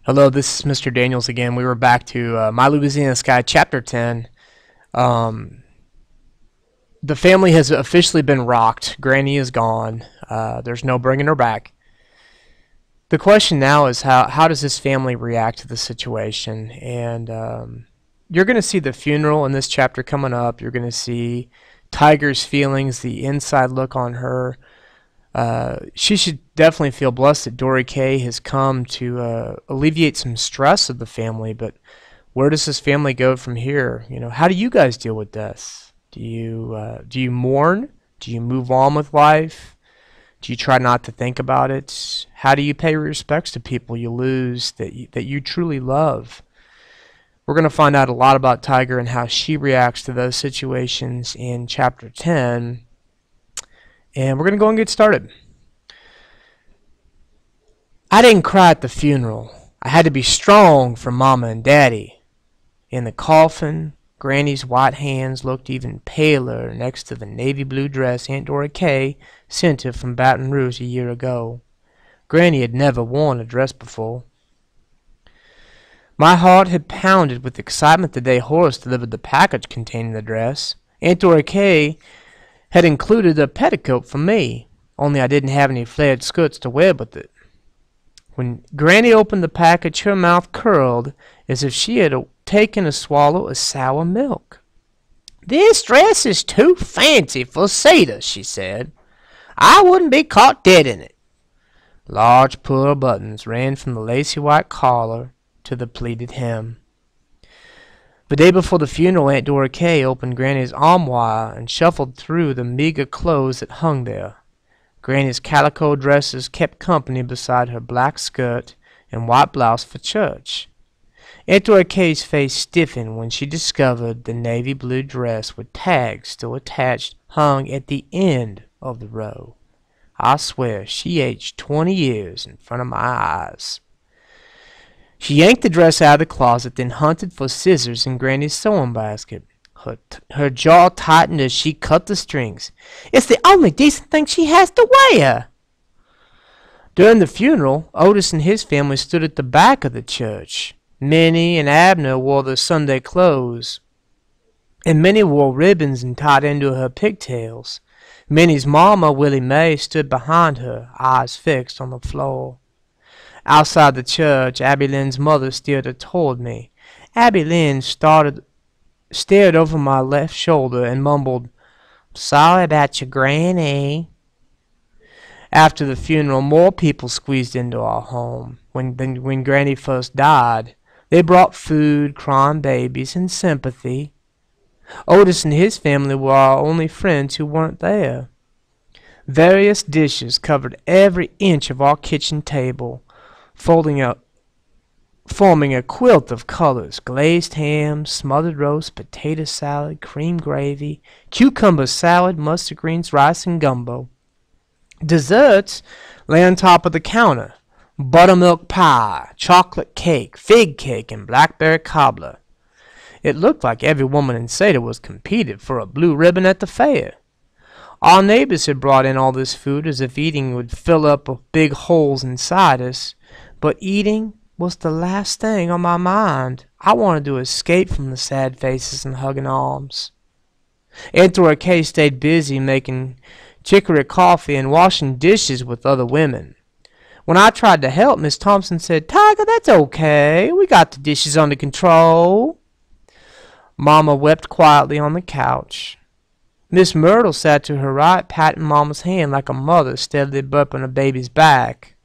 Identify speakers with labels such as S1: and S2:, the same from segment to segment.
S1: Hello, this is Mr. Daniels again. We were back to My Louisiana Sky, Chapter 10. Um, the family has officially been rocked. Granny is gone. There's no bringing her back. The question now is how does this family react to the situation? And you're going to see the funeral in this chapter coming up. You're going to see Tiger's feelings, the inside look on her. She should definitely feel blessed that Dory Kay has come to alleviate some stress of the family, but where does this family go from here? How do you guys deal with this? Do you mourn? Do you move on with life? Do you try not to think about it? How do you pay respects to people you lose that you truly love? We're going to find out a lot about Tiger and how she reacts to those situations in Chapter 10. And we're going to go and get started. I didn't cry at the funeral. I had to be strong for Mama and Daddy. In the coffin, Granny's white hands looked even paler next to the navy blue dress Aunt Dora Kay sent her from Baton Rouge a year ago. Granny had never worn a dress before. My heart had pounded with excitement the day Horace delivered the package containing the dress. Aunt Dora Kay had included a petticoat for me, only I didn't have any flared skirts to wear with it. When Granny opened the package, her mouth curled as if she had taken a swallow of sour milk. "This dress is too fancy for cedar," she said. "I wouldn't be caught dead in it." Large pearl buttons ran from the lacy white collar to the pleated hem. The day before the funeral, Aunt Dora Kay opened Granny's armoire and shuffled through the meager clothes that hung there. Granny's calico dresses kept company beside her black skirt and white blouse for church. Aunt Dora Kay's face stiffened when she discovered the navy blue dress with tags still attached hung at the end of the row. I swear she aged 20 years in front of my eyes. She yanked the dress out of the closet, then hunted for scissors in Granny's sewing basket. Her jaw tightened as she cut the strings. "It's the only decent thing she has to wear." During the funeral, Otis and his family stood at the back of the church. Minnie and Abner wore their Sunday clothes, and Minnie wore ribbons and tied into her pigtails. Minnie's mama, Willie Mae, stood behind her, eyes fixed on the floor. Outside the church, Abby Lynn's mother steered her toward me. Abby Lynn stared over my left shoulder and mumbled, "Sorry about your granny." After the funeral, more people squeezed into our home. When Granny first died, they brought food, crying babies, and sympathy. Otis and his family were our only friends who weren't there. Various dishes covered every inch of our kitchen table, forming a quilt of colors: glazed ham, smothered roast, potato salad, cream gravy, cucumber salad, mustard greens, rice, and gumbo. Desserts lay on top of the counter: buttermilk pie, chocolate cake, fig cake, and blackberry cobbler. It looked like every woman in Seda was competed for a blue ribbon at the fair. Our neighbors had brought in all this food as if eating would fill up big holes inside us, but eating was the last thing on my mind. I wanted to escape from the sad faces and hugging arms. Aunt Dora Kay stayed busy making chicory coffee and washing dishes with other women. When I tried to help, Miss Thompson said, "Tiger, that's okay. We got the dishes under control." Mama wept quietly on the couch. Miss Myrtle sat to her right, patting Mama's hand like a mother steadily burping a baby's back.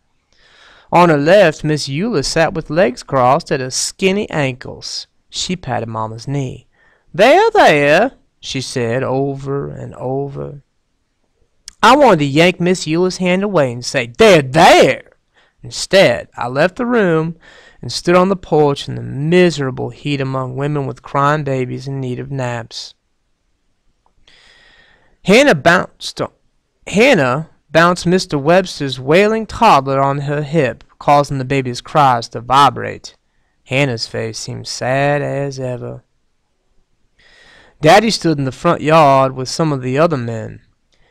S1: On her left, Miss Eula sat with legs crossed at her skinny ankles. She patted Mama's knee. "There, there," she said over and over. I wanted to yank Miss Eula's hand away and say, "There, there!" Instead, I left the room and stood on the porch in the miserable heat among women with crying babies in need of naps. Hannah bounced Mr. Webster's wailing toddler on her hip, causing the baby's cries to vibrate. Hannah's face seemed sad as ever. Daddy stood in the front yard with some of the other men.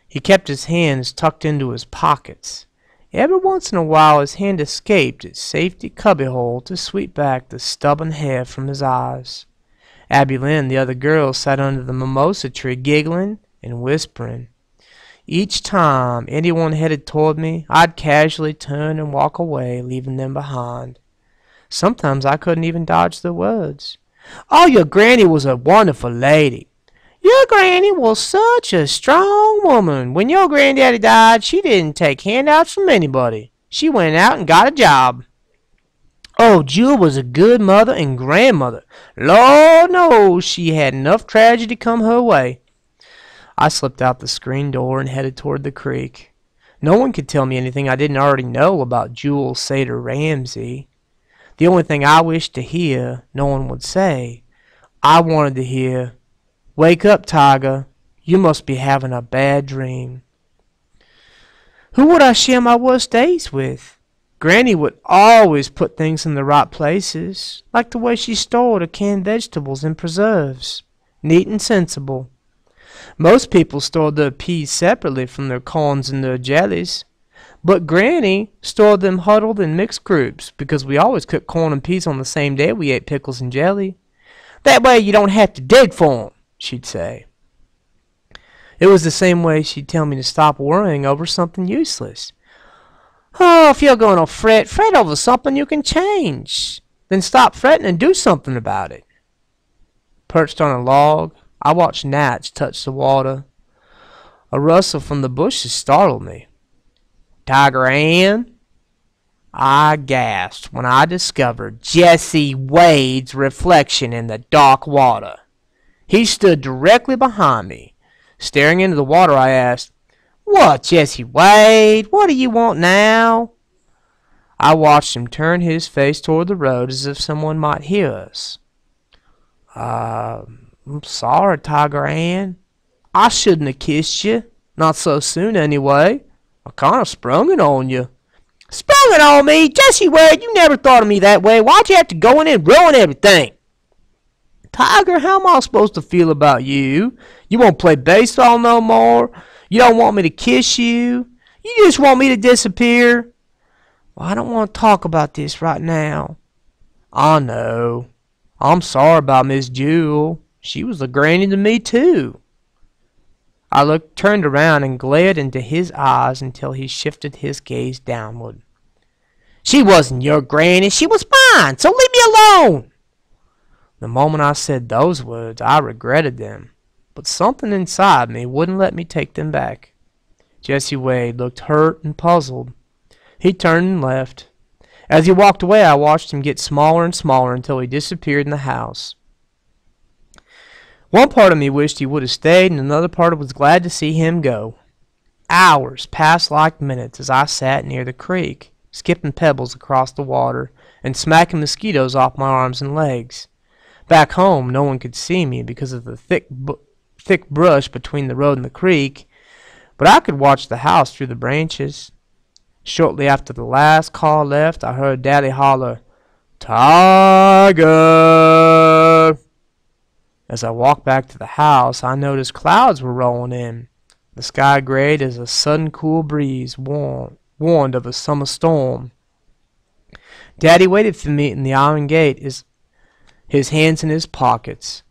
S1: He kept his hands tucked into his pockets. Every once in a while his hand escaped its safety cubbyhole to sweep back the stubborn hair from his eyes. Abby Lynn, the other girl, sat under the mimosa tree giggling and whispering. Each time anyone headed toward me, I'd casually turn and walk away, leaving them behind. Sometimes I couldn't even dodge their words. "Oh, your granny was a wonderful lady. Your granny was such a strong woman. When your granddaddy died, she didn't take handouts from anybody. She went out and got a job. Oh, Jewel was a good mother and grandmother. Lord knows she had enough tragedy come her way." I slipped out the screen door and headed toward the creek. No one could tell me anything I didn't already know about Jewel Sater Ramsey. The only thing I wished to hear, no one would say. I wanted to hear, "Wake up, Tiger. You must be having a bad dream." Who would I share my worst days with? Granny would always put things in the right places, like the way she stored her canned vegetables and preserves. Neat and sensible. Most people stored their peas separately from their corns and their jellies. But Granny stored them huddled in mixed groups because we always cooked corn and peas on the same day we ate pickles and jelly. "That way you don't have to dig for 'em," she'd say. It was the same way she'd tell me to stop worrying over something useless. "Oh, if you're going to fret over something you can change. Then stop fretting and do something about it." Perched on a log, I watched gnats touch the water. A rustle from the bushes startled me. "Tiger Ann?" I gasped when I discovered Jesse Wade's reflection in the dark water. He stood directly behind me. Staring into the water, I asked, "What, Jesse Wade? What do you want now?" I watched him turn his face toward the road as if someone might hear us. I'm sorry, Tiger Ann. I shouldn't have kissed you. Not so soon, anyway. I kind of sprung it on you." "Sprung it on me? Jesse Wade, you never thought of me that way. Why'd you have to go in and ruin everything?" "Tiger, how am I supposed to feel about you? You won't play baseball no more. You don't want me to kiss you. You just want me to disappear." "Well, I don't want to talk about this right now." "I know. I'm sorry about Miss Jewel. She was a granny to me, too." I turned around and glared into his eyes until he shifted his gaze downward. "She wasn't your granny. She was mine, so leave me alone." The moment I said those words, I regretted them, but something inside me wouldn't let me take them back. Jesse Wade looked hurt and puzzled. He turned and left. As he walked away, I watched him get smaller and smaller until he disappeared in the house. One part of me wished he would have stayed, and another part was glad to see him go. Hours passed like minutes as I sat near the creek, skipping pebbles across the water and smacking mosquitoes off my arms and legs. Back home, no one could see me because of the thick brush between the road and the creek, but I could watch the house through the branches. Shortly after the last car left, I heard Daddy holler, "Tiger!" As I walked back to the house, I noticed clouds were rolling in. The sky grayed as a sudden cool breeze warned of a summer storm. Daddy waited for me in the iron gate, his hands in his pockets.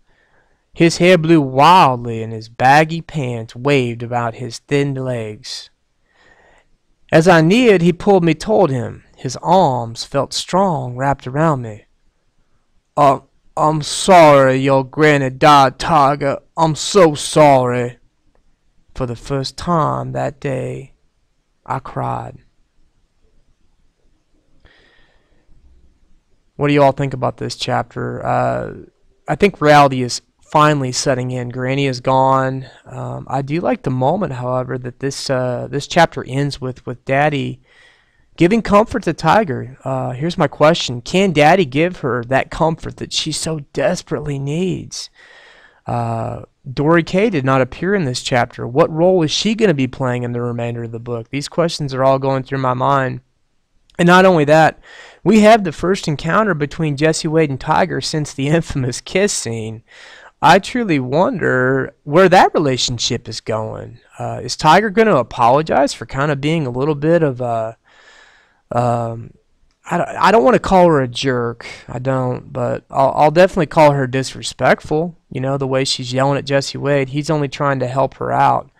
S1: His hair blew wildly and his baggy pants waved about his thin legs. As I neared, he pulled me toward him. His arms felt strong wrapped around me. I'm sorry your granny died, Tiger. I'm so sorry." For the first time that day, I cried. What do you all think about this chapter? I think reality is finally setting in. Granny is gone. I do like the moment, however, that this chapter ends with Daddy giving comfort to Tiger. Here's my question. Can Daddy give her that comfort that she so desperately needs? Dory Kay did not appear in this chapter. What role is she going to be playing in the remainder of the book? These questions are all going through my mind. And not only that, we have the first encounter between Jesse Wade and Tiger since the infamous kiss scene. I truly wonder where that relationship is going. Is Tiger going to apologize for kind of being a little bit of a Um, I don't want to call her a jerk. I don't, but I'll definitely call her disrespectful. You know, the way she's yelling at Jesse Wade. He's only trying to help her out.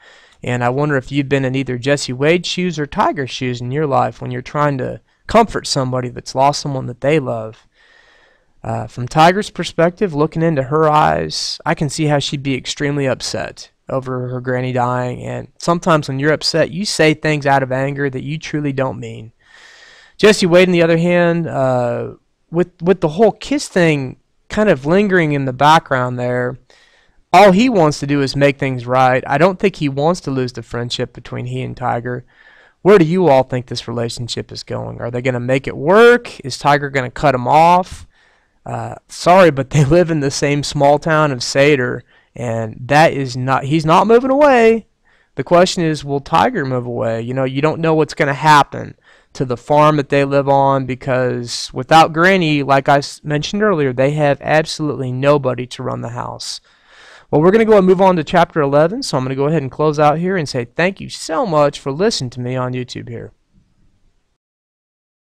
S1: And I wonder if you've been in either Jesse Wade's shoes or Tiger's shoes in your life when you're trying to comfort somebody that's lost someone that they love. From Tiger's perspective, looking into her eyes, I can see how she'd be extremely upset over her granny dying. And sometimes when you're upset, you say things out of anger that you truly don't mean. Jesse Wade, on the other hand, with the whole kiss thing kind of lingering in the background there, all he wants to do is make things right. I don't think he wants to lose the friendship between he and Tiger. Where do you all think this relationship is going? Are they going to make it work? Is Tiger going to cut him off? Sorry, but they live in the same small town of Seder, and that is not, he's not moving away. The question is, will Tiger move away? You know, you don't know what's going to happen to the farm that they live on, because without Granny, like I mentioned earlier, they have absolutely nobody to run the house. Well, we're going to go and move on to Chapter 11, so I'm going to go ahead and close out here and say thank you so much for listening to me on YouTube here.